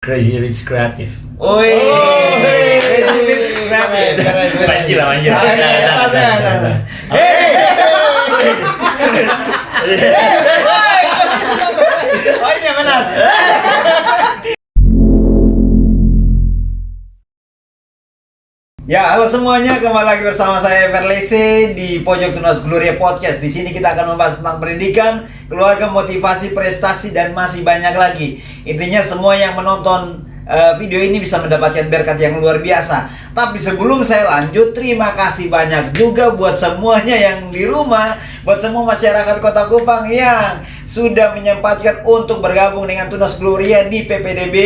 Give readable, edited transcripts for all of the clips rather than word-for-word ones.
Crazy Rich Creative. Woi, Crazy Rich Creative. Panji lah, Panji. Oh ini benar. Ya, halo semuanya, kembali lagi bersama saya Verlese di Pojok Tunas Gloria Podcast. Di sini kita akan membahas tentang pendidikan, keluarga, motivasi, prestasi, dan masih banyak lagi. Intinya semua yang menonton video ini bisa mendapatkan berkat yang luar biasa. Tapi sebelum saya lanjut, terima kasih banyak juga buat semuanya yang di rumah, buat semua masyarakat Kota Kupang yang sudah menyempatkan untuk bergabung dengan Tunas Gloria di PPDB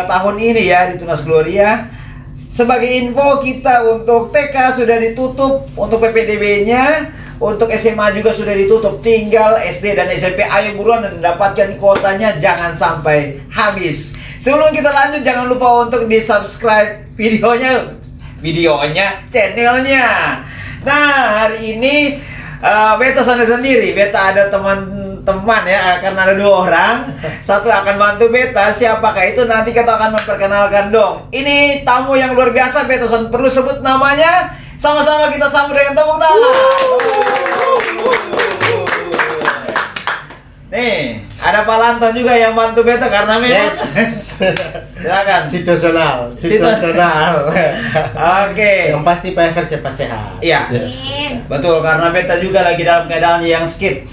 tahun ini ya, di Tunas Gloria. Sebagai info, kita untuk TK sudah ditutup, untuk PPDB-nya, untuk SMA juga sudah ditutup. Tinggal SD dan SMP. Ayo buruan dan dapatkan kuotanya, jangan sampai habis. Sebelum kita lanjut, jangan lupa untuk di-subscribe videonya, channelnya. Nah, hari ini Beta sendiri. Beta ada teman ya, karena ada 2 orang. Satu akan bantu Beta. Siapakah itu? Nanti kita akan memperkenalkan dong. Ini tamu yang luar biasa, Beta perlu sebut namanya. Sama-sama kita sambut dengan tepuk tangan. Nih, ada Pak Lanton juga yang bantu Beta karena memang silakan. Situasional. Oke. Yang pasti Pak Ever cepat sehat. Iya. Betul, karena Beta juga lagi dalam keadaan yang skit.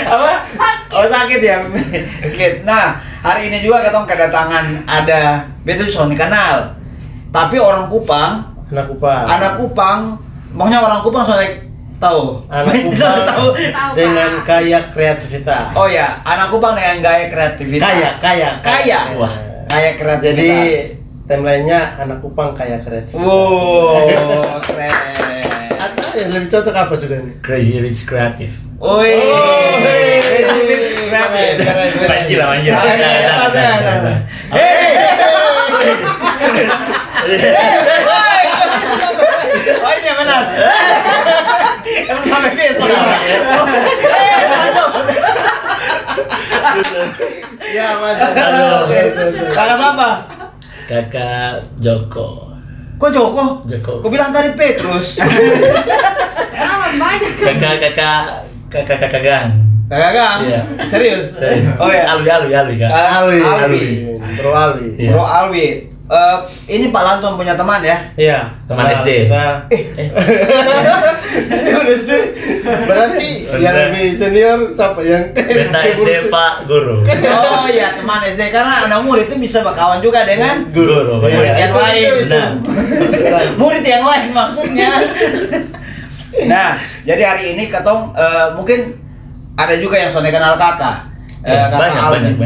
Apa? Oh, sakit ya. Skit. Nah, hari ini juga kita kedatangan ada Beta Sony kenal. Tapi orang Kupang, anak Kupang, maunya orang Kupang soalnya tahu. Anak Kupang tahu dengan kaya kreativitas. Oh ya, anak Kupang dengan gaya kreativitas. Kaya. Wah, Kaya kreativitas. jadi timelinenya anak Kupang kaya kreativitas. Wow, keren. Atau yang lebih cocok apa sudah nih? Crazy Rich Creative. Woi, Crazy Rich Creative. Panji lah, Panji. Oh ini benar. Emang sampai besok. Ya, mantap. Kakak siapa? Kakak Joko. Kok Joko? Kau bilang tadi Petrus. Kakak Gang. Kakak Gang? Iya. Serius? Oh ya. Alwi Kak. Alwi. Bro Alwi. Iya. Bro Alwi. Ini Pak Lanton punya teman ya? Iya, Teman SD. Teman SD. Berarti yang lebih senior siapa yang Beta SD Pak Guru. Oh iya, teman SD, karena anak murid itu bisa berkawan juga dengan Guru. murid yang lain. Benar. Murid yang lain maksudnya. Nah, jadi hari ini ketong mungkin ada juga yang Sony kenal kakak. Banyak.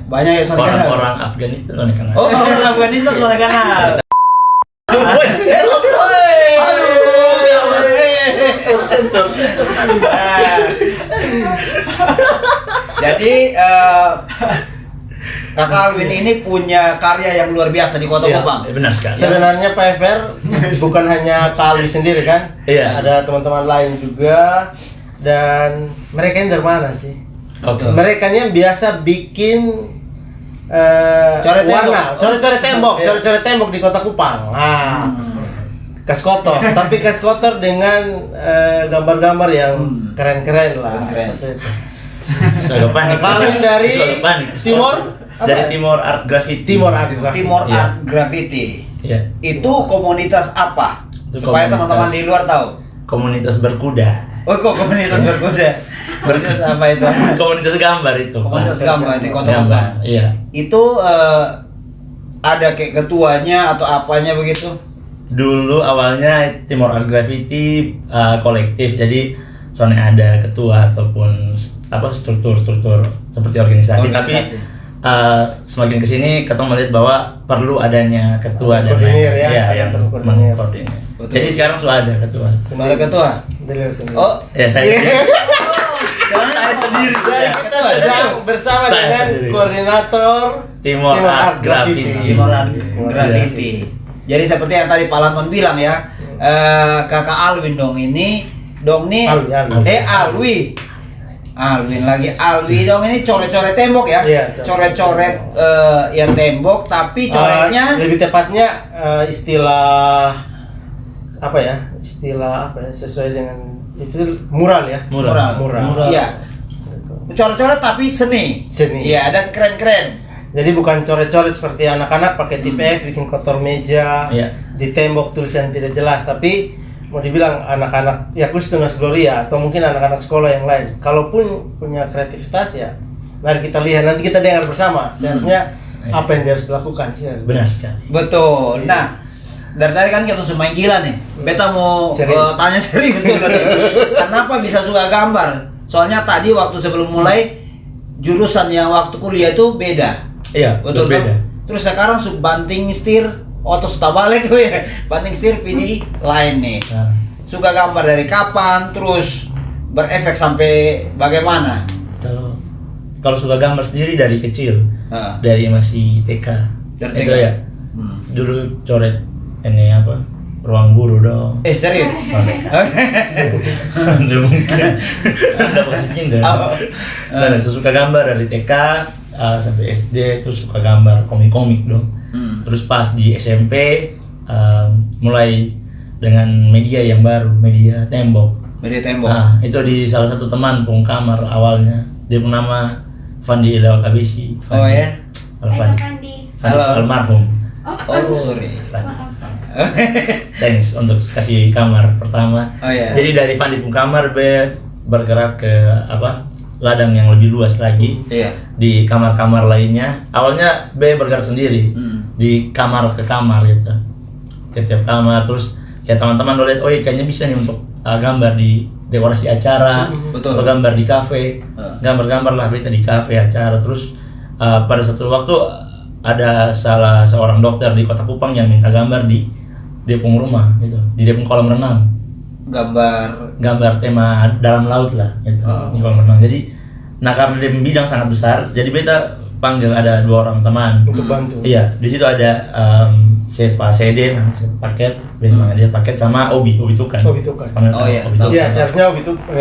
Banyak yang Sony kenal. Orang Afghanistan Sony kenal. Oh, orang Afghanistan Sony kenal. Jadi Kakak Alwin ini punya karya yang luar biasa di Kota Kupang. Benar sekali. Sebenarnya Pak Ever bukan hanya Kak Alwi sendiri kan? Iya. Ada teman-teman lain juga. Dan mereka ini dari mana sih? Oke. Mereka ini yang biasa bikin Coret tembok di Kota Kupang. Nah, kas kotor, tapi kas kotor dengan gambar-gambar yang keren-keren lah. Keren. Seperti itu. Saya panik. Kalian dari Timor? Dari Timor Art Graffiti. Timor Art Graffiti. Iya. Itu komunitas apa? Itu Supaya komunitas- teman-teman di luar tahu. Komunitas berkuda. Oh, kok komunitas berkuda? Komunitas apa itu? Komunitas gambar itu. Komunitas gambar di Kota Gambar, Kupang. iya. Itu ada kayak ketuanya atau apanya begitu? Dulu awalnya Timor Art Graffiti kolektif, jadi soalnya ada ketua ataupun apa struktur seperti organisasi. Tapi semakin kesini ketemu melihat bahwa perlu adanya ketua dan Koordinir lain-lain. ya, yang koordinir. mengkoordinir. Betul. Jadi sekarang sudah ada ketua. Ada ketua? Beliau sendiri. Oh, Ya saya sendiri. Saya sendiri. Jadi Ya. kita sedang bersama Saya dengan sendiri. koordinator Timor Art Graffiti. Timor Art Graffiti. Jadi seperti yang tadi Pak Lanton bilang ya, Kakak Alwin dong ini, Alwi. Alwin lagi. Alwi dong, ini coret-coret tembok ya? Iya, Coret-coret ya tembok, tapi coretnya lebih tepatnya istilah apa ya? Sesuai dengan itu mural ya. mural. Iya. Coret-coret tapi seni. Iya, dan keren-keren. Jadi bukan coret-coret seperti anak-anak pakai tipex bikin kotor meja, di tembok tulisan tidak jelas, tapi mau dibilang anak-anak ya khusus Tunas Gloria atau mungkin anak-anak sekolah yang lain, kalaupun punya kreativitas ya mari kita lihat, nanti kita dengar bersama seharusnya apa yang harus dilakukan sih. Benar sekali. Betul. Nah, dari tadi kan kita sudah main gila nih. Beta mau tanya serius dulu nih. Kenapa bisa suka gambar? Soalnya tadi waktu sebelum mulai jurusan yang waktu kuliah itu beda. Iya, betul beda. Terus sekarang banting setir, terus balik ya. Banting setir pilih lain nih. Suka gambar dari kapan? Terus berefek sampai bagaimana? Kalau suka gambar sendiri dari kecil, dari masih TK. Itu ya. Dulu coret ini apa? Ruang guru dong. Serius? Sampai mungkin. Ada masih pindah. Saya suka gambar dari TK sampai SD, terus suka gambar komik-komik dong. Terus pas di SMP mulai dengan media yang baru, media tembok. Nah, itu di salah satu teman pengkamar awalnya. Dia bernama Fandi Ilawa Kabisi. Oh ya? Fandi almarhum. Sorry. Thanks untuk kasih kamar pertama. Jadi dari Fandi Pungkamar bergerak ke ladang yang lebih luas lagi. Di kamar-kamar lainnya. Awalnya bergerak sendiri di kamar ke kamar gitu. Tiap kamar, terus kayak teman-teman lihat, oh kayaknya bisa nih untuk gambar di dekorasi acara, atau gambar di kafe, gambar-gambar lah beta di kafe acara. Terus pada satu waktu ada salah seorang dokter di Kota Kupang yang minta gambar di Depung rumah gitu, di Depung kolam renang. Gambar tema dalam laut lah gitu, di kolam renang. Jadi karena dia bidang sangat besar, jadi beta panggil ada 2 orang teman untuk bantu. Iya, di situ ada Seva CD, paket, biasanya dia paket sama Obi Tukan. Iya, seharusnya Obi Tukan.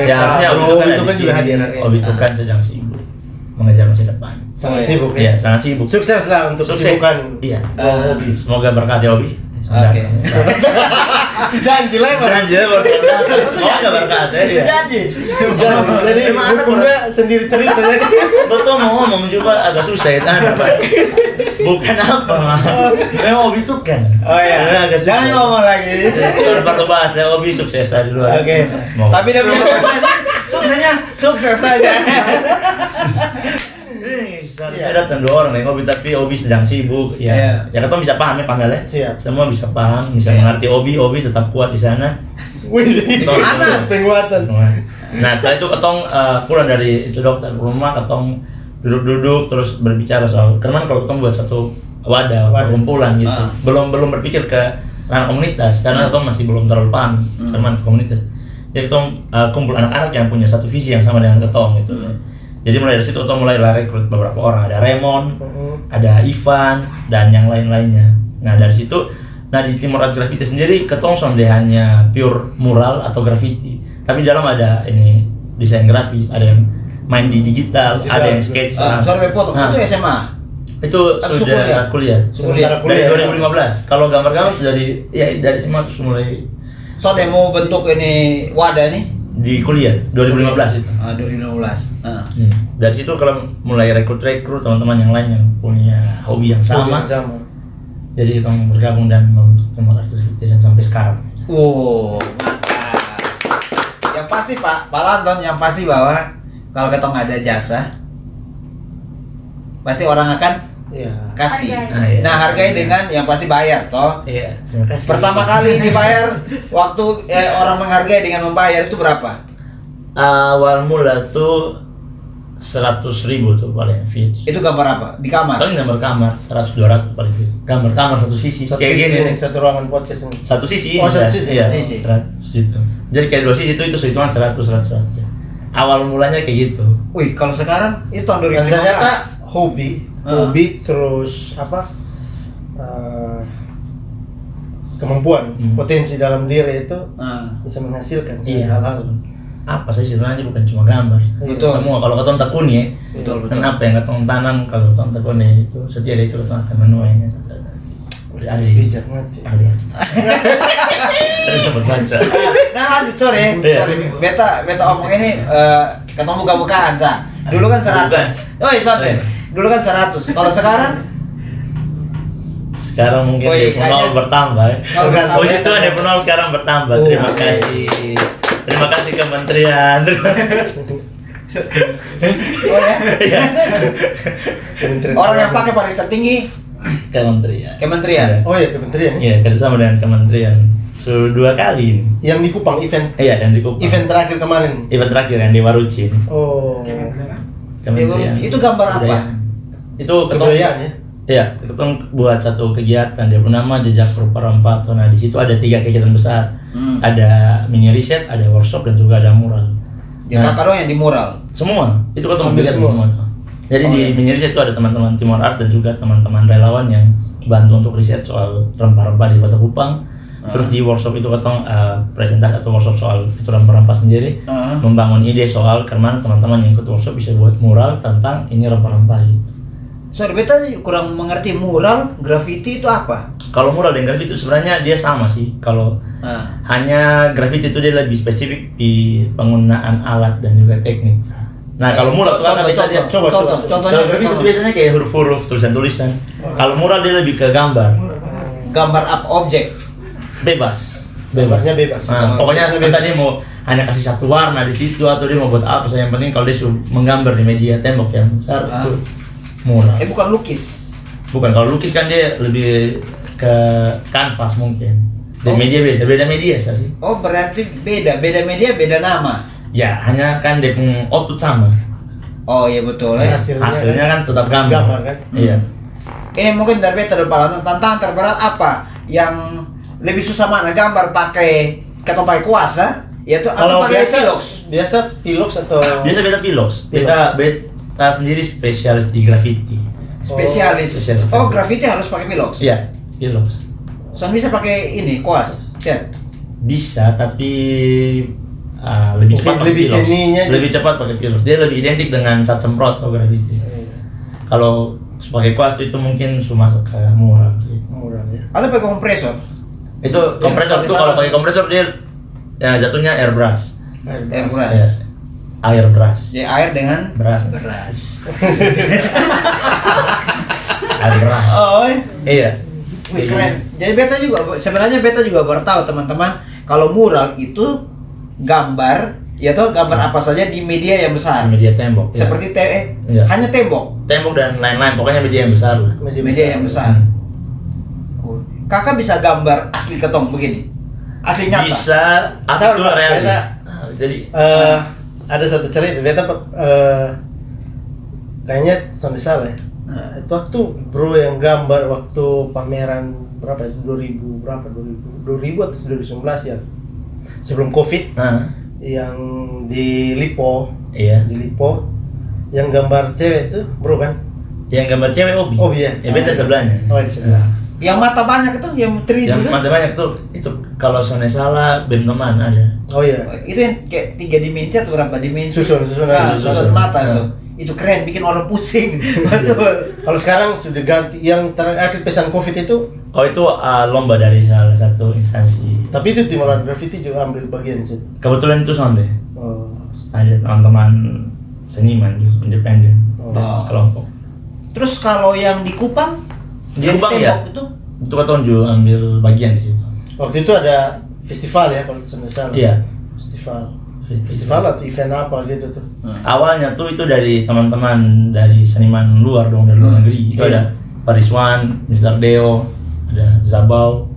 Obi Tukan juga hadir. Obi Tukan sedang sibuk mengejar masa depan. Sangat sibuk. Iya, sangat sibuk. Sukses lah untuk kesibukan. Iya. Obi, semoga berkat ya Obi. Oke. Janji lah. Semoga berkat ya. Janji. Jadi hukumnya sendiri cerita jadi. Betul, mau ngomong juga agak susah itu bukan apa. Memang Obi Tukan. Oh iya. Jangan ngomong lagi. Soal baru bahas ya Obi sukses di luar. Oke. Tapi dia punya suksesnya sukses saja. Saya datang 2 orang nih Obi, tapi Obi sedang sibuk ya. Ya ketemu bisa paham ya panggil ya. Siap. Semua bisa paham, bisa mengerti Obi tetap kuat di sana. Wih, penguatan. Nah setelah itu ketong pulang dari itu dokter rumah, ketong duduk-duduk terus berbicara soal karena kalau ketong buat satu wadah kumpulan gitu. Belum berpikir ke ranah komunitas karena ketong masih belum terlalu paham sama komunitas. Jadi ketong kumpul anak-anak yang punya satu visi yang sama dengan ketong gitu. Jadi mulai dari situ ketong mulai rekrut beberapa orang, ada Raymond, ada Ivan dan yang lain-lainnya. Nah dari situ, di Timur Art Graffiti sendiri ketong sonde hanya pure mural atau graffiti, tapi di dalam ada ini desain grafis, ada yang main di digital, ada yang sketch. Sorry, foto itu SMA. Itu sudah kuliah. Dari 2015. Kalau gambar-gambar sudah dari SMA terus mulai. So dia mau bentuk ini wadah nih di kuliah 2015 itu. 2015. Dari situ kalau mulai rekrut teman-teman yang lain yang punya hobi yang sama. Jadi kita bergabung dan membentuk Timur Art Graffiti dan sampai sekarang. Mantap. Yang pasti Pak Lanton, yang pasti bahwa kalau ketong ada jasa, pasti orang akan kasih. Nah, hargai dengan yang pasti bayar toh. Iya, terima kasih. Pertama kali dibayar waktu orang menghargai dengan membayar itu berapa? Awal mula tuh 100.000 tuh paling fix. Itu gambar apa? Di kamar? Paling gambar kamar 100-200 paling fix. Gambar kamar satu sisi. Kayak gini nih, satu ruangan podcast ini. Satu sisi. Satu sisi. Iya, 100 gitu. Jadi kayak 2 sisi itu hitungan 100 ya. Awal mulanya kayak gitu. Wih, kalau sekarang itu tahun 2015. Dan ternyata hobi terus kemampuan potensi dalam diri itu bisa menghasilkan hal-hal. apa sih sebenarnya bukan cuma gambar. Betul. Semua kalau ketong tekuni ya. Betul. Kenapa yang ketong tanam kalau ketong tekuni itu setiap hari itu ketong akan menuainya. Ada bijak mati. Ada sempat baca. Nah lanjut sorry. Beta omong ini ketemu buka-bukaan Sa. Dulu kan 100. Sorry. Dulu kan 100. Kalau sekarang mungkin Depunol bertambah. Puji Tuhan Depunol sekarang bertambah. Terima kasih. Terima kasih Kementerian. Orang yang pakai paling tertinggi Kementerian. Oh iya, Kementerian. Iya, kerjasama dengan Kementerian. Sudah 2 kali ini. Yang di Kupang event. Iya, yang di Kupang. Event terakhir kemarin. Event terakhir yang di Warucin. Oh. Kementerian. Itu gambar apa? Itu kebudayaan ya. Iya, ketong buat satu kegiatan dia bernama Jejak Rupa Rempah. Nah, di situ ada 3 kegiatan besar. Ada mini riset, ada workshop dan juga ada mural. Di kakak dong yang di mural. Semua. Itu ketong bikin semua. Jadi di mini riset itu ada teman-teman Timor Art dan juga teman-teman relawan yang bantu untuk riset soal rempah-rempah di Kota Kupang. Terus di workshop itu ketong presentasi atau workshop soal itu rempah-rempah sendiri, membangun ide soal karena teman-teman yang ikut workshop bisa buat mural tentang ini rempah-rempah gitu. Sorry, beta kurang mengerti mural, graffiti itu apa? Kalau mural dan graffiti itu sebenarnya dia sama sih. Kalau hanya graffiti itu dia lebih spesifik di penggunaan alat dan juga teknik. Nah, kalau mural itu kan bisa dia contohnya. Kalau graffiti itu biasanya kayak huruf-huruf, tulisan-tulisan. Kalau mural dia lebih ke gambar. Gambar apa objek? Bebas. Gambarnya bebas. Nah, pokoknya entah dia mau hanya kasih satu warna di situ atau dia mau buat apa saja, yang penting kalau dia menggambar di media tembok yang besar itu mural. Bukan lukis. Bukan, kalau lukis kan dia lebih ke kanvas mungkin. Dan media beda media sih. Oh, berarti beda media, beda nama. Ya, hanya kan dia punya output sama. Oh iya betul ya. Hasilnya kan tetap gambar kan? Iya. Ini mungkin dari beta tantangan terberat apa? Yang lebih susah mana, gambar pakai kuasa, yaitu atau pakai biasa pilox atau beta pilox. Beta sendiri spesialis di graffiti. Spesialis. Oh, graffiti harus pakai pilox. Iya, pilox. Soalnya bisa pakai ini kuas, cat. Bisa, tapi lebih cepat pakai pilox. Lebih cepat pakai pilox. Dia lebih identik dengan cat semprot atau graffiti. Kalau pakai kuas itu mungkin cuma masuk ke mural. Mural ya. Atau pakai kompresor. Itu kompresor tuh kalau pakai kompresor dia ya jatuhnya airbrush. Airbrush. Airbrush. Ya, air dengan beras. Airbrush. Oh. Iya. Wih, keren. Jadi sebenarnya beta juga baru tahu teman-teman kalau mural itu gambar gambar apa saja di media yang besar. Media tembok. Seperti hanya tembok. Tembok dan lain-lain, pokoknya media yang besar lah. Media yang besar. Kakak bisa gambar asli ketong begini? Asli nyata? Bisa, asli itu realis. Jadi ada satu cerita, beta kayaknya sampai salah ya. Itu waktu bro yang gambar waktu pameran berapa itu 2000 atau 2019 ya, sebelum COVID, yang di Lipo. Iya. Di Lipo, yang gambar cewek itu bro kan? Yang gambar cewek Obi. Oh iya. Ya beta sebelahnya. Oh di sebelah. Yang mata banyak itu, yang 3D yang mata banyak tuh, itu kalau soalnya salah BEM teman ada. Oh iya. Itu yang kayak 3 dimensi atau berapa dimensi? Susun mata itu keren, bikin orang pusing. Betul. Kalau sekarang sudah ganti, yang terakhir pesan COVID itu? Oh itu lomba dari salah satu instansi. Tapi itu Timor Art Graffiti juga ambil bagian sih. Kebetulan itu sonde. Oh. Ada teman-teman seniman juga independen. Kelompok. Terus kalau yang di Kupang? Di Kupang ya? Itu kan juga ambil bagian di situ. Waktu itu ada festival ya kalau tidak salah. Iya. Festival atau event apa gitu tuh. Awalnya tuh itu dari teman-teman dari seniman luar dong, dari luar negeri. Itu ada Pariswan, Mr. Deo, ada Zabau.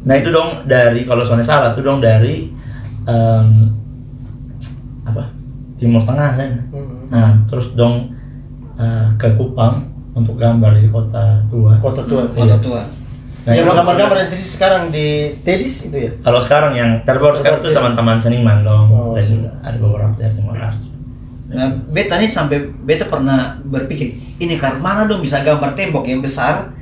Nah itu dong dari, kalau soalnya salah tuh dong dari Timur Tengah kan. Nah terus dong ke Kupang untuk gambar di Kota Tua. Nah, yang gambar-gambar yang sekarang di Tedis itu ya? Kalau sekarang yang terbaru sekarang itu teman-teman seniman dong. Ada beberapa dari Timor Art. Nah, beta nih sampai beta pernah berpikir, ini karena mana dong bisa gambar tembok yang besar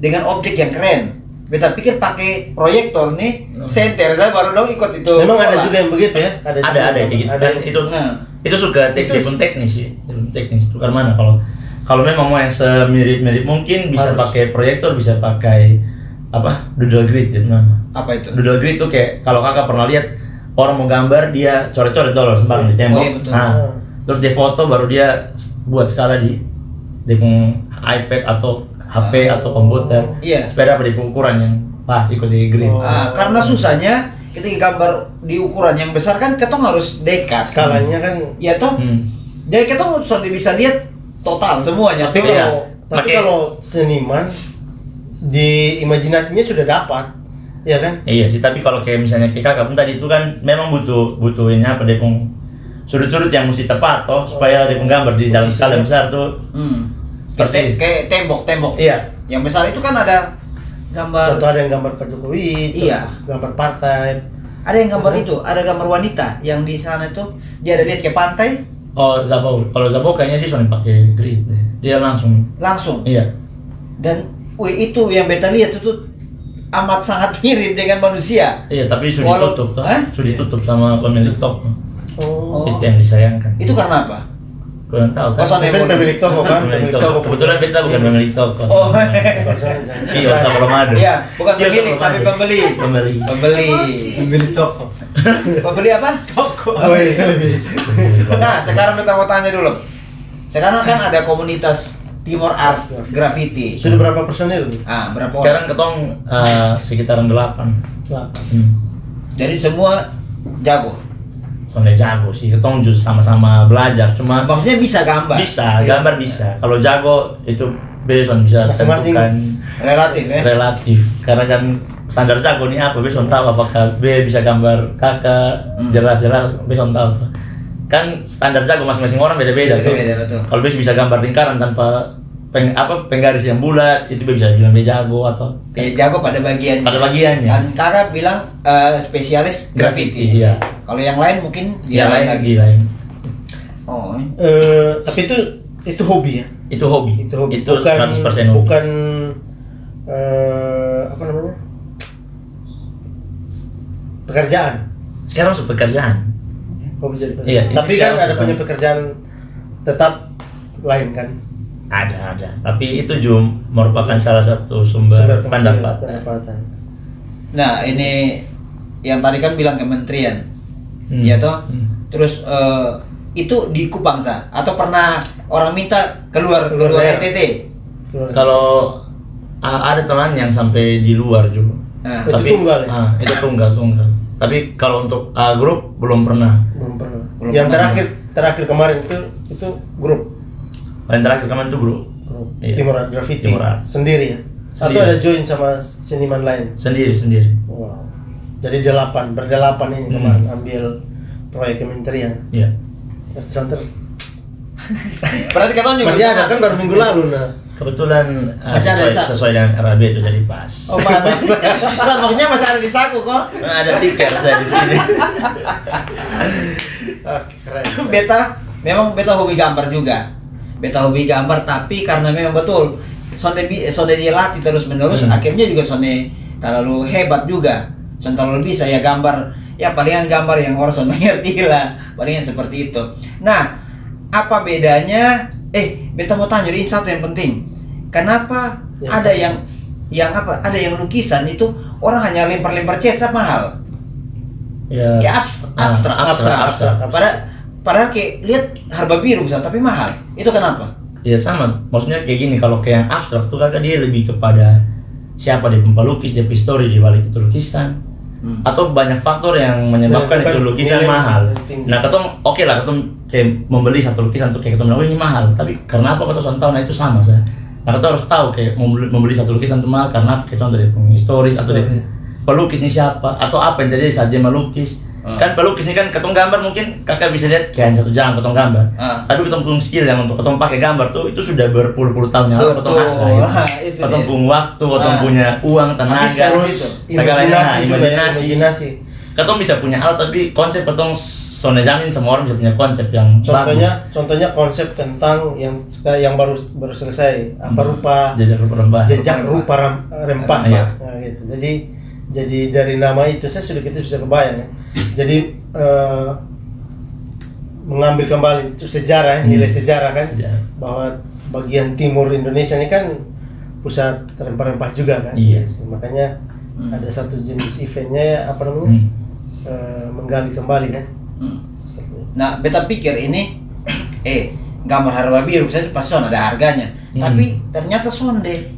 dengan objek yang keren. beta pikir pakai proyektor nih, senter saya baru dong ikut itu. Memang ada juga yang begitu ya? Ada kayak gitu. Kan itu suka teknis sih, teknis. Itu karena mana kalau memang mau yang semirip-mirip mungkin bisa pakai proyektor, bisa pakai doodle grid itu nama. Apa itu? Doodle grid itu kayak kalau kakak pernah lihat orang mau gambar dia coret-coret dulu sembarang di tembok. Terus dia foto baru dia buat skala di iPad atau HP atau komputer. Supaya dapat di ukuran yang pas ikuti grid. Karena susahnya ketika gambar di ukuran yang besar kan ketong harus dekat. Skalanya kan iya toh. Jadi ketong sudah bisa lihat total semuanya. Tapi kalau seniman di imajinasinya sudah dapat, ya kan? Iya sih, tapi kalau kayak misalnya kayak kakak pun tadi itu kan memang butuh ini dia sudut-sudut yang mesti tepat toh supaya dia gambar di dalam skala besar tuh. Kayak tembok. Iya. Yang besar itu kan ada gambar. Contoh ada yang gambar Pak Jokowi, gambar partai. Ada yang gambar itu, ada gambar wanita yang di sana itu dia ada lihat ke pantai. Oh, Zabo. Kalau Zabo kayaknya dia sudah pakai grid deh. Dia langsung. Iya. Dan itu yang beta lihat itu amat sangat mirip dengan manusia. Iya, tapi sudah ditutup toh. Sudah ditutup sama pemilik toko. Itu yang disayangkan. Itu karena apa? Kurang tahu kan. Pemilik toko kan. Kebetulan beta bukan pemilik toko. Iya, sama belum ada. Iya, bukan pemilik tapi pembeli. Pemilik toko. Pembeli apa? Toko. Itu lebih. Nah, sekarang beta mau tanya dulu. Sekarang kan ada komunitas Timor Art Graffiti. Sudah berapa personil? Berapa orang? Sekarang ketong sekitaran 8. Jadi semua jago. Soalnya jago sih, ketong justru sama-sama belajar. Cuma maksudnya bisa gambar. Gambar bisa. Kalau jago itu beson bisa tentukan relatif. Karena kan standar jago nih apa beson tahu apakah B bisa gambar kakak jelas-jelas beson tahu tuh. Kan standar jago masing-masing orang beda-beda tuh. Betul. Kalau bisa gampar lingkaran tanpa penggaris yang bulat, itu bisa bilang dia jago atau jago pada bagiannya. Dan kakak bilang spesialis graffiti. Iya. Kalau yang lain mungkin lain. Oh. Tapi itu hobi ya? Itu hobi. Itu bukan, 100% hobi. Bukan apa namanya? Pekerjaan. Sekarang pekerjaan. Hobi jadi pekerjaan. Iya, tapi kan ada punya pekerjaan tetap lain kan? Ada. Tapi itu juga merupakan salah satu sumber pendapatan. Nah, ini yang tadi kan bilang kementerian. Ya toh? Terus itu di Kupangsa atau pernah orang minta keluar NTT? Kalau ada teman yang sampai di luar juga. Tapi, itu tunggal ya? Itu tunggal. Tapi kalau untuk grup belum pernah. Yang terakhir kemarin itu grup. Yang terakhir kemarin itu grup. Iya. Timor Art Graffiti. Sendiri ya? Atau ada join sama seniman lain? Sendiri. Wow. Jadi berdelapan ini kemarin ambil proyek kementerian. Iya. Berarti kata juga masih ada kan baru minggu lalu Kebetulan sesuai dengan RAB itu jadi pas. Oh pas. Maksudnya masih ada di saku kok. Ada stiker saya di sini. Keren. Beta hobi gambar juga. Beta hobi gambar tapi karena memang betul sonde dilatih terus menerus akhirnya juga sonde terlalu hebat juga. Sonde terlalu bisa ya gambar. Ya palingan gambar yang orang sonde mengerti lah. Palingan seperti itu. Nah, apa bedanya? Beta mau tanya ini satu yang penting. Kenapa ada yang ada yang lukisan itu orang hanya lempar-lempar cat mahal? Ya. Kayak abstrak. Padahal kayak lihat harga biru misal tapi mahal. Itu kenapa? Ya sama. Maksudnya kayak gini, kalau kayak yang abstrak tuh kakak dia lebih kepada siapa dia pelukis, dia histori di balik itu lukisan. Atau banyak faktor yang menyebabkan itu lukisan mahal. Nah, ketong oke lah, ketong kayak membeli satu lukisan tuh kayak ketong bilang, ini mahal. Tapi karena apa ketong tahu? Nah itu sama saya. Nah, ketong harus tahu kayak membeli satu lukisan itu mahal karena kayak contoh dari historis atau dari pelukis ini siapa atau apa yang terjadi saat dia melukis. Kan pelukis ini kan ketong gambar mungkin kakak bisa lihat kayak 1 jam ketong gambar. Tapi ketong punya skill yang untuk ketong pakai gambar tuh itu sudah berpuluh-puluh tahun yang lalu ketong asal. Ketong punya waktu, ketong punya uang, tenaga, imajinasi. Ketong bisa punya alat tapi konsep ketong soalnya jamin semua orang bisa punya konsep yang contohnya konsep tentang yang baru selesai apa rupa jejak rupa rempah gitu. itu. Jadi dari nama itu saya sudah kita bisa kebayang ya. Jadi mengambil kembali sejarah, nilai sejarah kan, bahwa bagian timur Indonesia ini kan pusat rempah-rempah juga kan. Iya. Makanya ada satu jenis eventnya apa namanya, menggali kembali kan. Nah, beta pikir ini gambar harga biru saja pasti ada harganya, tapi ternyata sonde.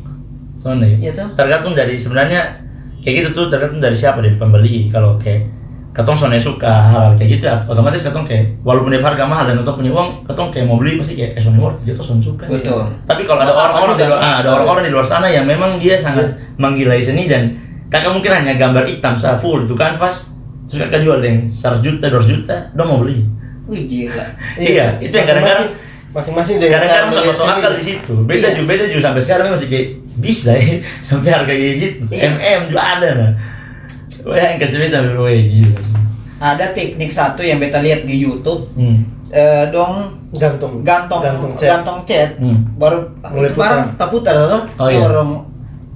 Iya tuh. Tergantung dari sebenarnya kayak gitu tuh, tergantung dari siapa, dari pembeli. Kalau kayak katong soalnya suka hal kayak gitu, otomatis katong kayak walaupun dia harga mahal dan katong punya uang, katong kayak mau beli pasti kayak Sony worth, dia tuh Sony suka. Betul. Tapi kalau ada orang-orang di luar sana yang memang dia sangat menggilai seni, dan kakak mungkin hanya gambar hitam full itu kanvas, terus kakak jual yang 100 juta, 200 juta, dia mau beli. Wih gila. Iya, itu yang kadang-kadang masing-masing dengan kadang-kadang masuk akal di situ. Beda juga sampai sekarang masih kayak bisa ya sampai harga kayak gitu. juga ada nah. Wah, yang kecil sampai gila. Ada teknik satu yang beta lihat di YouTube. Dong gantung cat. Baru itu barang tak putar tuh. Orang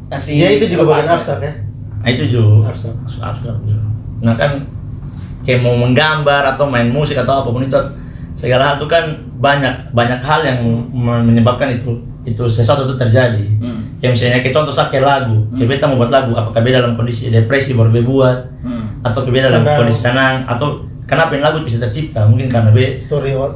kasih. Ya itu juga bagian abstrak ya. Nah, itu juga abstrak. Nah kan kayak mau menggambar atau main musik atau apapun itu, segala hal itu kan banyak hal yang menyebabkan itu sesuatu itu terjadi. Kayak misalnya kita contoh kayak lagu, kayak beta mau buat lagu, apakah beta dalam kondisi depresi baru beta buat, atau beta dalam kondisi senang, atau kenapa ini lagu bisa tercipta? Mungkin karena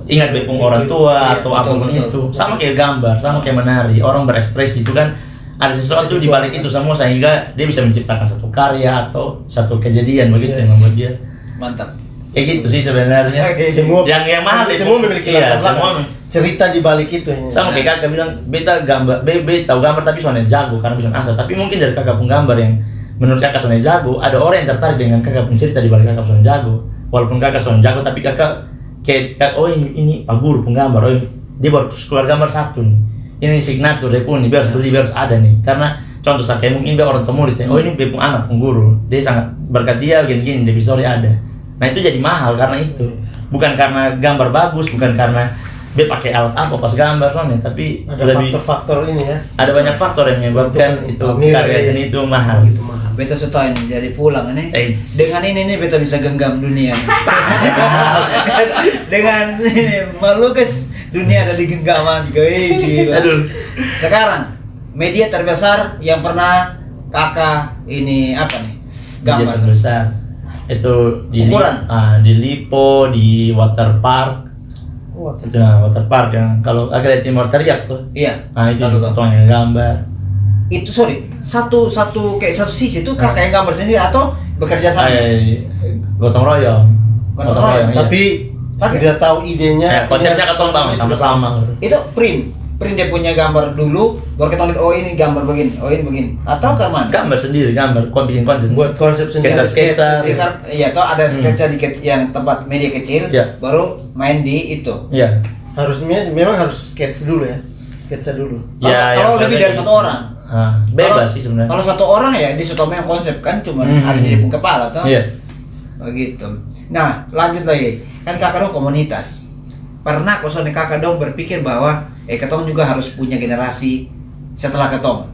ingat bepung orang tua atau apapun itu. Sama kayak gambar, sama kayak menari, orang berekspresi itu kan ada sesuatu di balik itu semua sehingga dia bisa menciptakan satu karya atau satu kejadian begitu yang membuat dia mantap. Kayak gitu sih sebenarnya. Semua yang mahal semua memiliki semua cerita di balik itu. Sama kayak kakak bilang, beta tahu gambar tapi soalnya jago karena bisa asal. Tapi mungkin dari kakak pun gambar yang menurut kakak soalnya jago, ada orang yang tertarik dengan kakak pun cerita di balik kakak soalnya jago. Walaupun kakak soalnya jago, tapi kakak kayak ini Pak Guru penggambar, dia baru keluar gambar satu nih. Ini signatur dia pun nih, biar harus beli, biar harus ada nih. Karena contoh saya mungkin dia orang murid ya, ini dia pun anak pengguru, dia sangat berkat dia gini-gini, dia bisa ada. Nah itu jadi mahal karena itu, bukan karena gambar bagus, bukan karena dia pakai alat apa pas gambar soalnya, tapi ada faktor-faktor ini ya. Ada banyak faktor yang menyebabkan itu karya seni itu mahal. Beta suka ini jadi pulang ini. Dengan ini beta bisa genggam dunia. Dengan ini melukis dunia ada di genggaman juga. Gila. Aduh. Sekarang media terbesar yang pernah kakak ini apa nih? Gambar terbesar. Itu di Lipo, di water park. Water park yang kalau agak timur teriak tuh. Iya. Nah itu tuh yang gambar. Itu satu sisi itu kakak yang gambar sendiri atau bekerja sama? Gotong royong. Tapi sudah tahu idenya. Konsepnya ketemu sama-sama. Itu print dia punya gambar dulu, baru kita lihat ini gambar begini, ini begini. Atau ke mana? Gambar sendiri, bikin konsep. Buat konsep sendiri. Sketsa. Iya, atau ada sketsa di yang tempat media kecil, baru main di itu. Iya. Memang harus sketsa dulu ya. Sketsa dulu. Kalau lebih dari satu orang. Bebas sih sebenarnya. Kalau satu orang ya di suatu yang konsep kan cuma ada di kepala toh. Iya. Begitu. Nah, lanjut lagi. Kan kakak dong komunitas. Pernah soalnya kakak dong berpikir bahwa ketong juga harus punya generasi setelah ketong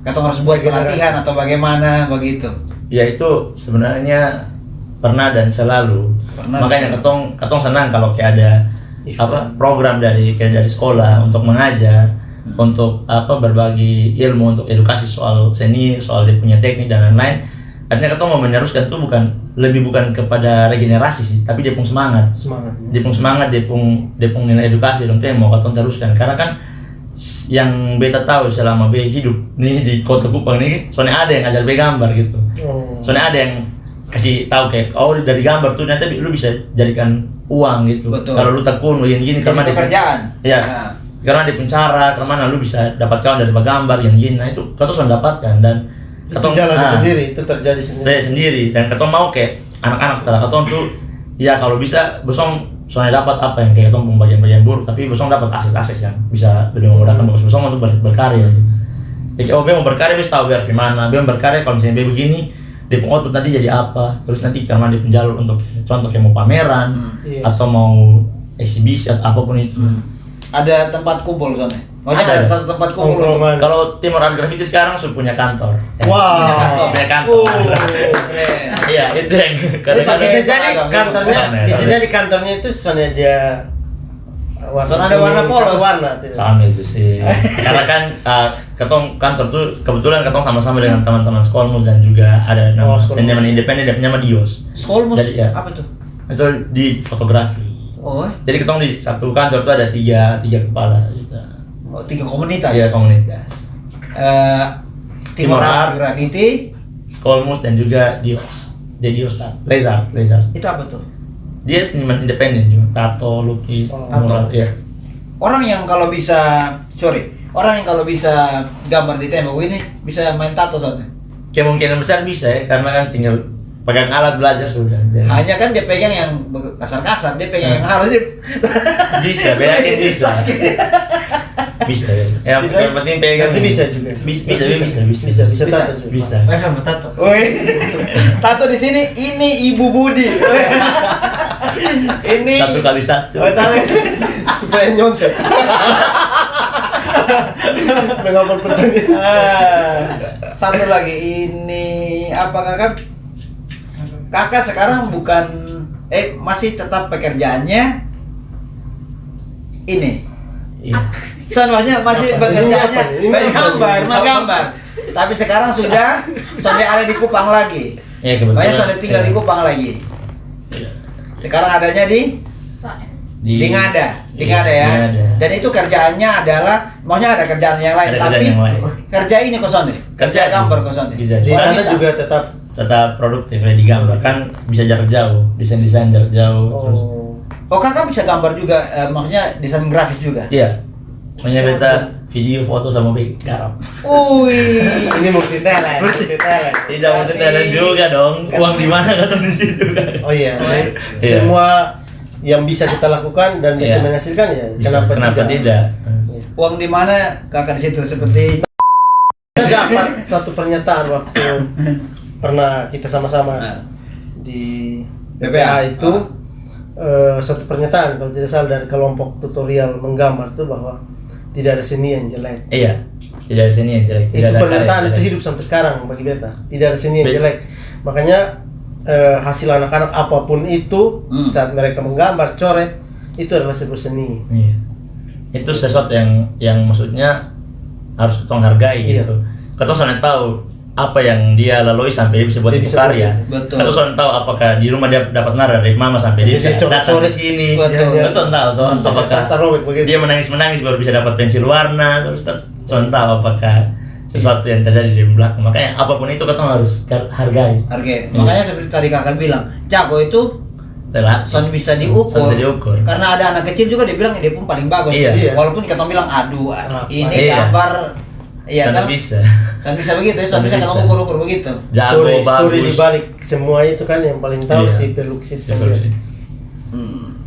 harus buat pelatihan atau bagaimana begitu. Ya itu sebenarnya pernah dan selalu. Makanya ketong senang kalau kayak ada program dari sekolah untuk mengajar, untuk berbagi ilmu, untuk edukasi soal seni, soal dia punya teknik dan lain-lain. Artinya ketong mau meneruskan itu bukan kepada regenerasi sih, tapi dia pun semangat. Dia pun nilai edukasi dong, itu yang mau ketong teruskan. Karena kan yang beta tahu selama beta hidup nih di Kota Kupang ini, soalnya ada yang ngajar beta gambar gitu. Soalnya ada yang kasih tahu kayak dari gambar tuh nanti lu bisa jadikan uang gitu. Kalau lu tekun gini karena pekerjaan. Iya. Karena di pencara, kemana lu bisa dapat kawan dari gambar gini. Nah itu ketong sudah dapatkan dan ketong jalan sendiri, itu terjadi sendiri. Dan ketong mau kayak anak-anak setelah ketong tuh ya kalau bisa besong soalnya dapat apa yang kayak ketong bagian-bagian buruk, tapi besong dapat akses-akses yang bisa lebih memudahkan bagus besong untuk berkarya gitu. Jadi mau berkarya bisa tahu biar gimana, mau berkarya kalau misalnya begini di output nanti jadi apa, terus nanti karena di penjalur untuk contoh kayak mau pameran atau mau eksibisi atau apapun itu. Ada tempat kumpul sana? Ada satu tempat kumpul. Kalau Timor Art Graffiti sekarang sudah punya kantor. Wow. Punya kantor. Keren. Iya, itu yang bisa jadi kantornya itu soalnya dia ada warna polos. Sama itu sih. Karena kan ketong kantor tuh kebetulan ketong sama-sama dengan teman-teman Skolmus dan juga ada nama seniman independen dan nama Dios. Skolmus jadi, ya, apa tuh? Itu di fotografi. Oh. Jadi ketong di satu kantor tuh ada tiga kepala gitu. Oh, 3 komunitas. Iya, komunitas. Timor Art Graffiti, Skolmus dan juga Dios. Jadi Dios Lezard. Itu apa tuh? Dia seniman independen juga, tato, lukis, mural, ya. Orang yang kalau bisa gambar di tembok ini bisa main tato soalnya. Kemungkinan besar bisa ya, karena kan tinggal pegang alat belajar sudah. Jadi. Hanya kan dia pegang yang kasar-kasar, dia pegang yang halus. Bisa, bedakin bisa. Bisa ya. Yang penting pegang. Nanti bisa juga. Bisa tato juga. Bisa. Sama tato. Woi. Tato di sini ini Ibu Budi. Ini 1 kali 1. Supaya nyontek. Mengapa pertanyaan? Satu lagi ini apa kakak sekarang bukan masih tetap pekerjaannya ini. Iya. Soalnya masih pekerjaannya gambar. Tapi sekarang sudah ada di Kupang lagi. Iya, kebetulan. Sudah tinggal di Kupang lagi. Sekarang adanya di Ngada ya. Ngada. Dan itu kerjaannya adalah, maunya ada kerjaan yang lain, kerja ini kosan deh. Kerja gambar kosan deh. Di sana juga tetap produktif ya, di gambar kan bisa jarak jauh, desain jarak jauh. Terus. Oh, kakak bisa gambar juga, maksudnya desain grafis juga? Iya. Makanya beta video, foto sama garap. Wih. Ini multi talent. Tidak multi talent juga dong. Uang di mana kan di situ kan. Oh iya. Semua yang bisa kita lakukan dan bisa menghasilkan ya. Kenapa tidak? Uang di mana kakak di situ seperti kita dapat satu pernyataan waktu pernah kita sama-sama di PPA itu satu pernyataan kalau tidak salah dari kelompok tutorial menggambar itu bahwa tidak ada seni yang jelek. Iya, tidak ada seni yang jelek. Itu pernyataan itu hidup sampai sekarang bagi beta. Tidak ada seni yang jelek. Makanya hasil anak-anak apapun itu saat mereka menggambar, coret, itu adalah sebuah seni. Iya. Itu sesuatu yang maksudnya harus kita hargai gitu. Kita soalnya tahu apa yang dia lalui sampai dia bisa buat itu karya. Kita soalnya tahu apakah di rumah dia dapat marah dari mama sampai dia bisa datang di sini. Kita soalnya tahu apakah dia menangis baru bisa dapat pensil warna. Terus kita soalnya tahu apakah sesuatu yang terjadi di belakang. Makanya apapun itu kita harus hargai. Makanya seperti tadi kakak bilang, jago itu soalnya bisa diukur. Karena ada anak kecil juga dia bilang dia pun paling bagus. Walaupun kita bilang aduh ini gambar. Iya kan? Bisa begitu ya, bisa kalau ukur begitu. Jago, story di balik semua itu kan yang paling tahu si pelukis sendiri.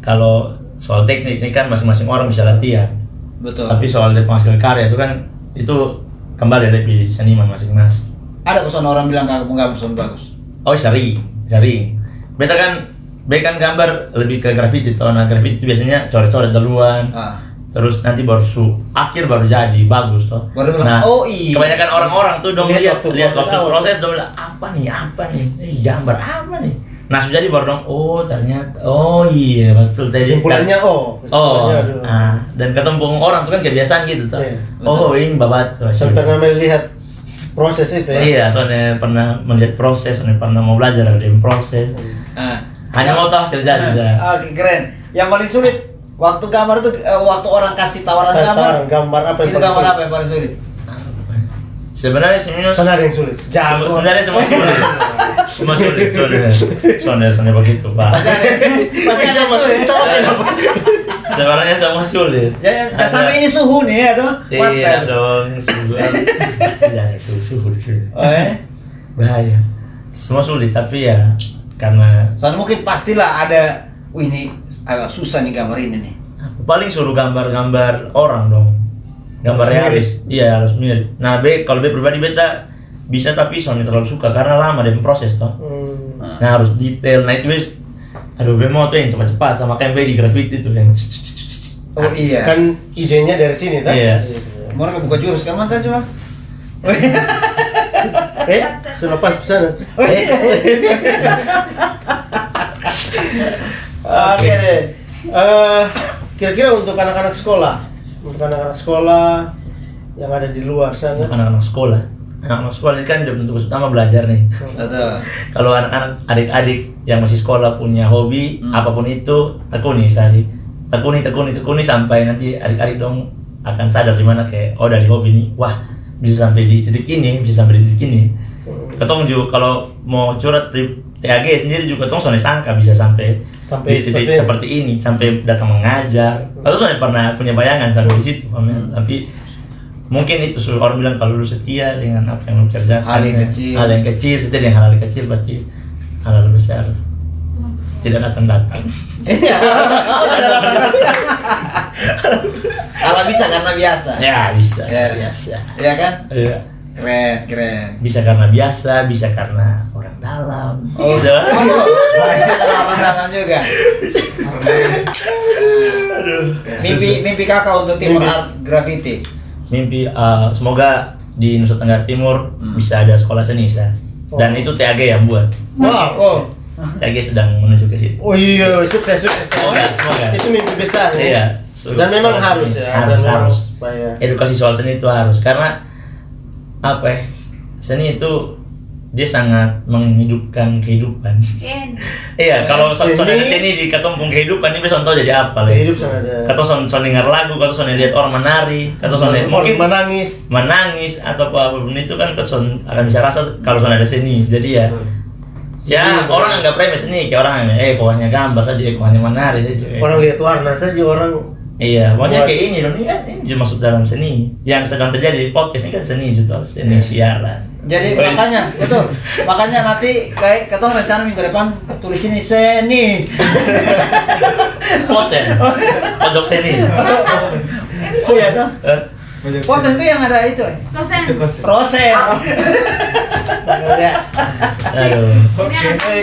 Kalau soal teknik ini kan masing-masing orang bisa latihan. Betul. Tapi soal hasil karya itu kan itu kembali dari seniman masing-masing. Ada pesan orang bilang kakak menggambar bagus. Oh sering. Beta kan gambar lebih ke graffiti. Nah graffiti itu biasanya coret-coret duluan. Terus nanti akhir baru jadi bagus toh. Nah, kebanyakan orang-orang tuh dong lihat waktu proses dong bilang apa nih gambar apa nih. Nah sudah jadi baru dong ternyata iya betul tadi. Kesimpulannya dan ketemu orang tuh kan kebiasaan gitu toh. Ini babat. Sampai pernah melihat proses itu ya. Iya, soalnya pernah melihat proses, soalnya pernah mau belajar dari proses. Hanya mau tahu hasil jadi. Oke, keren. Yang paling sulit waktu gambar itu waktu orang kasih tawaran gambar apa yang paling sulit? Sebenarnya semuanya yang sulit. Sebenarnya semua sulit. Semua sulit. Soalnya begitu, Pak. Sebenarnya semua sulit. Ya sampai ini suhu nih ya toh. Iya dong, suhu. Ya, suhu. Bahaya. Semua sulit tapi ya karena soalnya mungkin pastilah ada ini agak susah nih gambar ini nih. Paling suruh gambar orang dong. Gambar realis. Iya, harus mirip. Nah, kalau pribadi beta bisa tapi soalnya terlalu suka karena lama dia proses toh. Nah, harus detail. Nah, itu mau tuh yang cepat-cepat sama kayak di graffiti tuh yang Oh iya. Kan idenya dari sini kan? Iya. Mau buka jurus kan mantan coba. Sudah pas pesan. Oke deh. Kira-kira untuk anak-anak sekolah yang ada di luar sana. Anak-anak sekolah ini kan udah tugas utama belajar nih. Betul. Kalau anak-anak adik-adik yang masih sekolah punya hobi apapun itu, tekuni sampai nanti adik-adik dong akan sadar di mana kayak dari hobi nih, wah bisa sampai di titik ini. Ketong juga kalau mau curhat TAG sendiri juga ketong soalnya sangka bisa sampai di titik seperti ini, sampai datang mengajar. Atau soalnya pernah punya bayangan sampai di situ, tapi mungkin itu orang bilang kalau lu setia dengan apa yang lu kerjakan, hal yang kecil, setia dengan hal kecil pasti hal besar tidak datang. Iya. Kalau bisa karena biasa. Ya bisa. Ya kan? Iya. Keren. Bisa karena biasa, bisa karena orang dalam. Oh, bisa orang dalam juga. Mimpi kakak untuk Timur Art Graffiti. Mimpi semoga di Nusa Tenggara Timur bisa ada sekolah seni dan itu TAG yang buat. Wow. TAG sedang menuju ke situ. Oh iya, sukses. Semoga. Itu mimpi besar ya. Iya. Dan memang harus ya. Harus. Supaya Edukasi soal seni itu harus, karena apa ya? Seni itu dia sangat menghidupkan kehidupan. Iya, kalau soalnya seni di ketumpung kehidupan ini bisa tahu jadi apa lah. Hidup sangat ada. Kata dengar lagu, kata lihat orang menari, kata mungkin menangis atau apapun itu kan kata akan bisa rasa kalau ada seni. Jadi ya orang nggak remeh seni, kayak orang kok hanya gambar saja, kok hanya menari saja. Orang lihat warna saja orang. Iya, makanya kayak ini dong, ini kan ini juga masuk dalam seni yang sedang terjadi di podcast ini kan seni juga, seni siaran. Jadi makanya nanti kayak ketong rencana minggu depan tulis ini seni. Posen, pojok seni. Oh iya toh. Posen itu yang ada itu. Frozen. Aduh.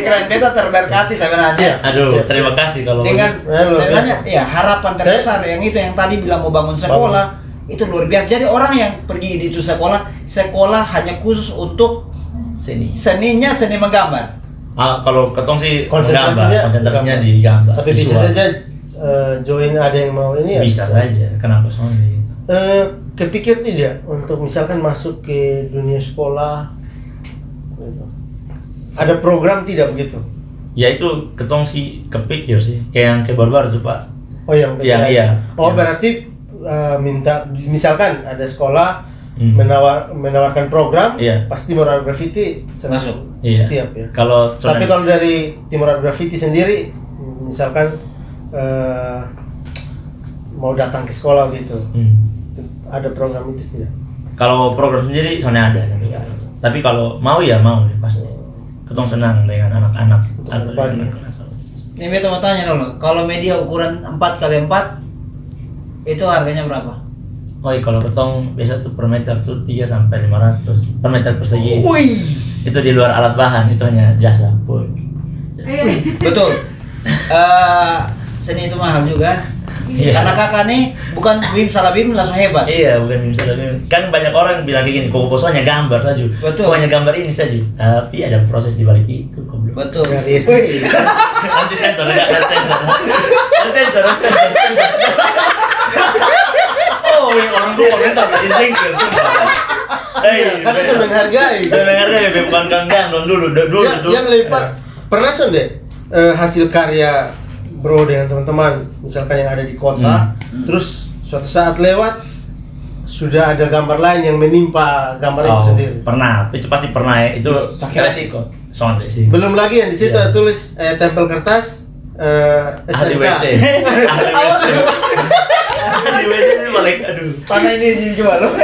Keren, kita terberkati sebenarnya. Aduh, terima kasih kalau dengan sebenarnya ya harapan terbesar yang itu yang tadi bilang mau bangun sekolah itu luar biasa. Jadi orang yang pergi di itu sekolah hanya khusus untuk seninya seni menggambar. Kalau ketong sih konsentrasinya di gambar. Tapi bisa saja join ada yang mau ini ya. Bisa saja, kenapa soalnya? Kepikir tidak untuk misalkan masuk ke dunia sekolah? Ada program tidak begitu? Ya itu ketong sih kepikir sih, kayak yang baru-baru tuh Pak. Oh yang iya. Berarti minta misalkan ada sekolah menawarkan program, pasti Timur Art Graffiti masuk. Siap ya. Tapi kalau dari Timur Art Graffiti sendiri, misalkan mau datang ke sekolah gitu, ada program itu tidak? Kalau program sendiri soalnya ada. Tapi kalau mau pasti. Ketong senang dengan anak-anak. Ini Beto mau tanya dulu, kalau media ukuran 4x4 itu harganya berapa? Kalau ketong biasa tuh per meter tuh 3 sampai 500 per meter persegi. Wih. Itu di luar alat bahan, itu hanya jasa. Betul. Seni itu mahal juga. Iya. Karena kakak nih bukan Bim Salabim langsung hebat. Iya, bukan Bim Salabim. Kan banyak orang bilang kayak gini, kok bos hanya gambar saja. Betul. Kok hanya gambar ini saja. Tapi ada proses di balik itu, kok belum. Betul. Nanti sensor. Oh, orang tuh komentar di sensor. Karena saya menghargai. Bukan kandang dulu. Yang lepas pernah deh hasil karya bro dengan teman-teman misalkan yang ada di kota, terus suatu saat lewat sudah ada gambar lain yang menimpa gambar itu sendiri. Pernah, itu pasti pernah ya. Itu resiko. Soalnya sih. Belum lagi yang di situ tulis tempel kertas ahli WC. Ahli WC sih balik, aduh. Tanah ini dijual loh.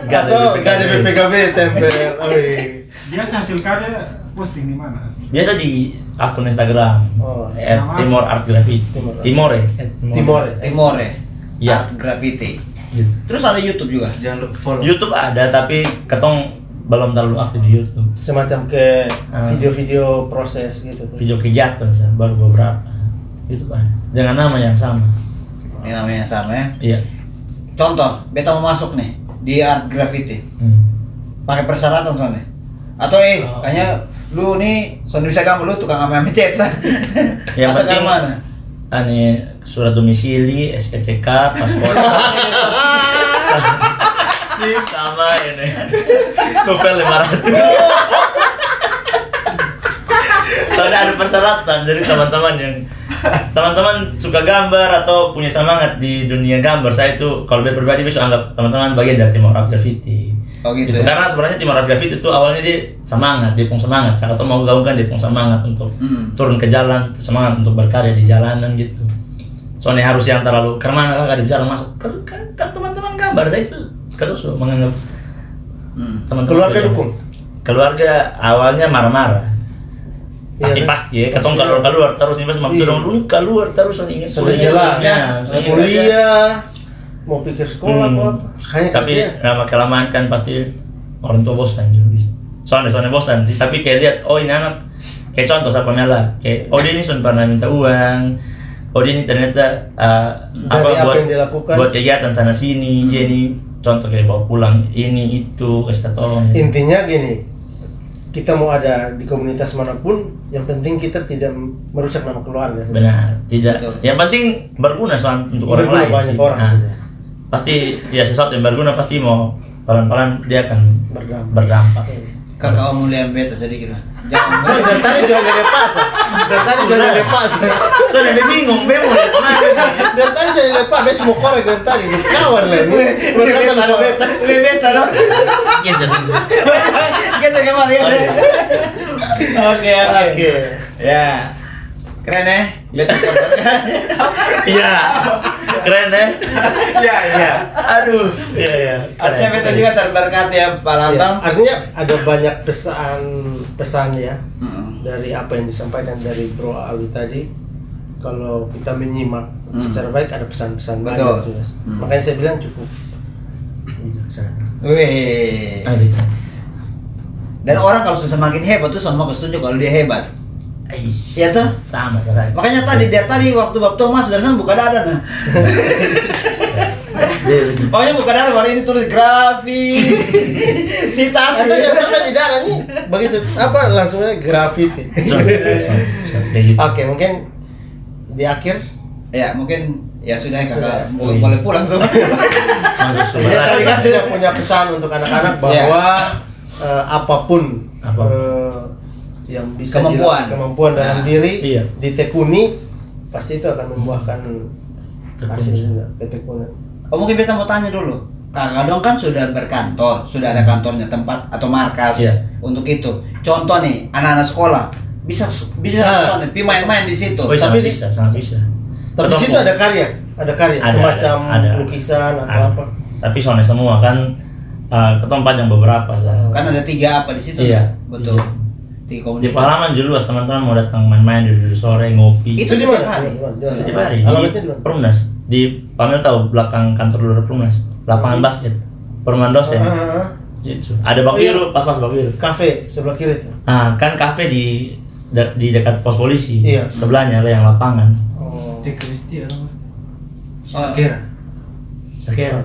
Atau ada BPKB tempel. Biasa hasil karya posting di mana? Biasa di akun Instagram. Timor Art Graffiti. Timore. Art Graffiti. Terus ada YouTube juga. Jangan lupa follow. YouTube ada tapi ketong belum terlalu aktif di YouTube. Semacam ke video-video proses gitu tuh. Video kegiatan baru beberapa. YouTube ada. Dengan nama yang sama. Ini namanya sama ya. Iya. Contoh, beta mau masuk nih di art graffiti. Pakai persyaratan soalnya. Atau kayaknya lu nih soalnya bisa gambar lu tukang ame cat sah. Yang atau penting mana? Ane surat domisili, SKCK, paspor. Sama ini. Novel 500. Soalnya ada persyaratan dari teman-teman suka gambar atau punya semangat di dunia gambar. Saya itu kalau pribadi bisa anggap teman-teman bagian dari tim art graffiti. Oh gitu. Ya? Karena sebenarnya tim art graffiti itu awalnya dia semangat, dia pun semangat. Saat itu mau gaungkan dia pun semangat untuk turun ke jalan, semangat untuk berkarya di jalanan gitu. Soalnya harus yang terlalu karena ada bicara masuk kan teman-teman gambar saya itu terus menganggap teman-teman Keluarga dukung. Keluarga awalnya marah-marah. Pasti ya, katong keluar terus nih mas, lu keluar terus ingin sudah jelas kuliah, mau pikir sekolah apa, tapi lama kelamaan kan pasti orang tua bosan juga. Soalnya bosan sih, tapi kayak lihat, oh ini anak, kayak contoh siapa Mela, kayak oh dia ini sudah pernah minta uang, oh dia ini ternyata buat kegiatan sana sini, dia ini contoh kayak bawa pulang ini itu kasih tolong. Intinya gini, kita mau ada di komunitas manapun, yang penting kita tidak merusak nama keluarga. Benar, tidak. Betul. Yang penting berguna untuk orang lain. Banyak orang. Nah, pasti ya sesuatu yang berguna pasti mau pelan-pelan dia akan berdampak. Kakak mau lihat beta sedikit. Jangan. Dari tadi jualan lepas. Soalnya dia bingung, mau lihat mana. Dari tadi jualan lepas, besok mau korek dari tadi. Kawan lah ini. Berkata beta. Beta loh. Geser ke mana ya? Oke. Ya. Keren ya? Beta Iya. Keren ya? Iya. Aduh. Iya. Artinya beta juga terberkati ya Pak Lantang. Artinya ada banyak pesan ya dari apa yang disampaikan dari Bro Alwi tadi. Kalau kita menyimak secara baik ada pesan-pesan banyak. Makanya saya bilang cukup bijaksana. Wih. Dan orang kalau sudah semakin hebat tuh sama kesetuju kalau dia hebat. Iya tuh? Sama sekali. Makanya dari waktu Bab Thomas dari sana buka dada nah. Pokoknya buka dada hari ini tulis grafit. Citasi. Atau yang sampai di darah nih begitu apa langsungnya graffiti. Oke, mungkin di akhir ya mungkin ya sudah kakak boleh pulang semua. Ya tadi kan sudah punya pesan untuk anak-anak bahwa apapun yang bisa kemampuan dalam diri ditekuni pasti itu akan membuahkan hasil juga ketekunan. Oh mungkin beta mau tanya dulu, kakak dong kan sudah berkantor, sudah ada kantornya tempat atau markas untuk itu. Contoh nih anak-anak sekolah bisa soalnya main-main di situ. Tapi sangat bisa. Tapi di situ ada karya semacam lukisan atau apa. Tapi soalnya semua kan ketemu panjang beberapa kan ada 3 apa di situ. Iya. Betul. 3 komunitas. Di Palaman jelas teman-teman mau datang main-main di sore ngopi. Itu setiap hari. Alamatnya di Perumnas. Di Pamel tahu belakang kantor Lurah Perumnas. Lapangan basket. Perumahan dosen. Gitu. Ada Bak Biru, pas Bak Biru. Kafe sebelah kiri itu. Kan kafe di dekat pos polisi. Iya. Sebelahnya lah yang lapangan. Di Kristi apa? Sakera. Sakera.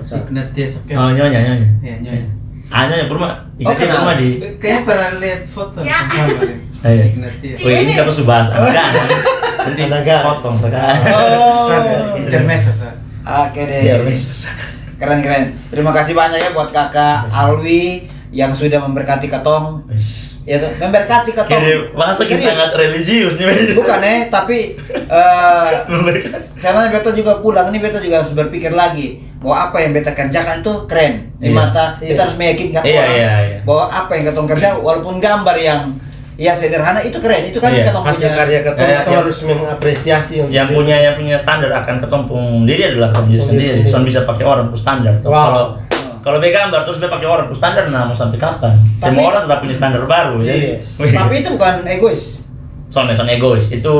Oh, nyonya. Iya, nyonya. Nyonya rumah. Ikatnya rumah di. Kayaknya pernah lihat foto. Ini kata Subas. Nanti potong sekarang. Intermezzo. Oke deh. Keren. Terima kasih banyak ya buat kakak Alwi yang sudah memberkati ketong. Ya tuh, memberkati ketong. Masa sangat religius nih. Bukan tapi karena beta juga pulang nih beta juga harus berpikir lagi bahwa apa yang beta kerjakan itu keren di mata kita harus meyakinkan orang bahwa apa yang ketong kerja walaupun gambar yang sederhana itu keren itu kan ketong hasil karya ketong atau harus mengapresiasi yang punya standar akan ketong pun diri adalah ketong diri sendiri. Soalnya bisa pakai orang pun standar. Kalau gambar terus dia pakai orang pun standar mau sampai kapan? Semua orang tetap punya standar baru ya. Tapi itu bukan egois. Soalnya egois itu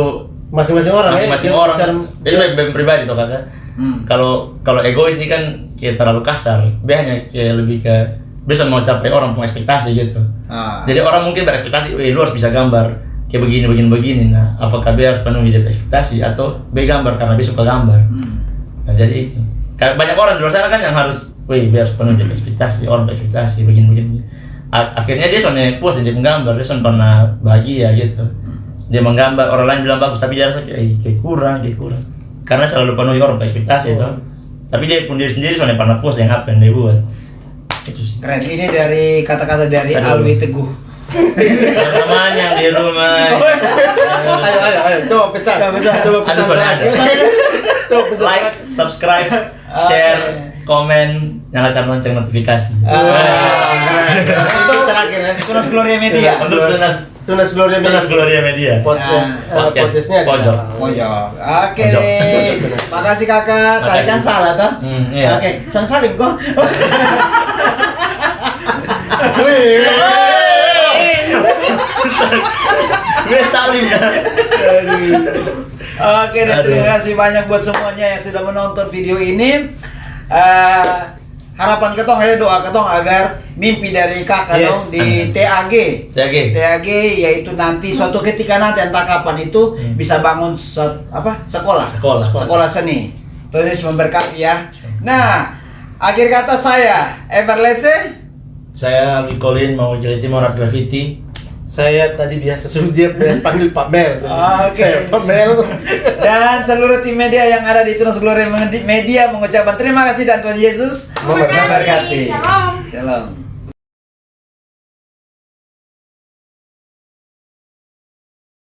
masing-masing orang Jadi pribadi tuh kakak. Kalau egois ini kan kayak terlalu kasar. Biasanya kayak lebih ke bisa mau capai orang punya ekspektasi gitu. Jadi orang mungkin berekspektasi, lu harus bisa gambar kayak begini. Nah, apakah dia harus penuhi dia ekspektasi atau gambar karena dia suka gambar? Jadi kayak banyak orang di luar sana kan yang harus, wih biar penuh ekspektasi, orang berekspektasi begini. Akhirnya dia soalnya puas dia menggambar, dia soalnya pernah bahagia gitu. Dia menggambar, orang lain bilang bagus, tapi dia rasa kayak kurang. Karena selalu penuhi orang berekspektasi itu. Tapi dia pun diri sendiri soalnya pernah puas dengan apa yang dia buat. Itu sih. Keren. Ini dari kata-kata dari Alwi Teguh. Teman yang di rumah. Ayo, coba pesan. Coba pesan terakhir. Coba pesan Like, subscribe, share, komen, nyalakan lonceng notifikasi. Untuk terakhir ya. Tunas Gloria Media. Untuk Tunas Gloria Media. Podcastnya Podcastnya pojok. Pojok. Oke. Pojok. Makasih kakak. Tadi kan salah toh? Iya. Oke. Salah salim kok. Gue salim ya. Oke, dan terima kasih banyak buat semuanya yang sudah menonton video ini. Harapan ketong aja, doa ketong agar mimpi dari kakak dong di TAG yaitu nanti suatu ketika nanti entah kapan itu bisa bangun sekolah seni. Terus memberkati ya. Nah, akhir kata saya Everlese. Saya Mikolin mau jadi tim orang graffiti. Saya tadi biasa suruh dia panggil Pak Mel. Oke. Saya Pak Mel. Dan seluruh tim media yang ada di Tunas Gloria Media mengucapkan terima kasih dan Tuhan Yesus memberkati. memberkati. Shalom. Shalom.